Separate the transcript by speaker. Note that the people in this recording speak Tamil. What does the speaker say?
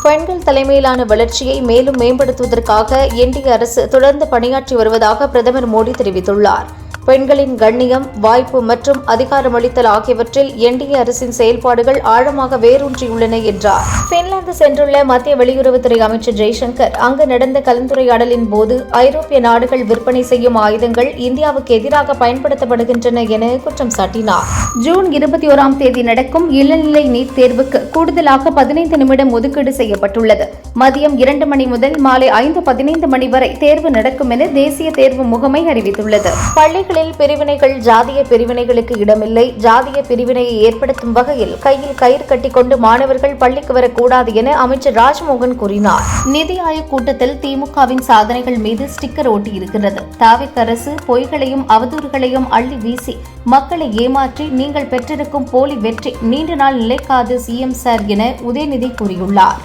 Speaker 1: பெண்கள் தலைமையிலான வளர்ச்சியை மேலும் மேம்படுத்துவதற்காக என்டிஏ அரசு தொடர்ந்து பணியாற்றி வருவதாக பிரதமர் மோடி தெரிவித்துள்ளார். பெண்களின் கண்ணியம், வாய்ப்பு மற்றும் அதிகாரமளித்தல் ஆகியவற்றில் என்டிஏ அரசின் செயல்பாடுகள் ஆழமாக வேரூன்றியுள்ளன என்றார். பின்லாந்து சென்றுள்ள மத்திய வெளியுறவுத்துறை அமைச்சர் ஜெய்சங்கர் அங்கு நடந்த கலந்துரையாடலின் போது ஐரோப்பிய நாடுகள் விற்பனை செய்யும் ஆயுதங்கள் இந்தியாவுக்கு எதிராக பயன்படுத்தப்படுகின்றன என குற்றம் சாட்டினார்.
Speaker 2: ஜூன் 21ஆம் தேதி நடக்கும் இளநிலை நீட் தேர்வுக்கு கூடுதலாக 15 நிமிடம் ஒதுக்கீடு செய்யப்பட்டுள்ளது. மதியம் 2 மணி முதல் மாலை 5:15 மணி வரை தேர்வு நடக்கும் என தேசிய தேர்வு முகமை அறிவித்துள்ளது.
Speaker 1: பள்ளிகளில் பிரிவினைகள், ஜாதிய பிரிவினைகளுக்கு இடமில்லை. ஜாதிய பிரிவினையை ஏற்படுத்தும் வகையில் கையில் கயிறு கட்டிக்கொண்டு மாணவர்கள் பள்ளிக்கு வரக்கூடாது என அமைச்சர் ராஜ்மோகன் கூறினார்.
Speaker 2: நிதி ஆயோக் கூட்டத்தில் திமுகவின் சாதனைகள் மீது ஸ்டிக்கர் ஒட்டியிருக்கிறது. தாவிக அரசு பொய்களையும் அவதூறுகளையும் அள்ளி வீசி மக்களை ஏமாற்றி நீங்கள் பெற்றிருக்கும் போலி வெற்றி நீண்ட நாள் நிலைக்காது சிஎம் சார் என உதயநிதி கூறியுள்ளார்.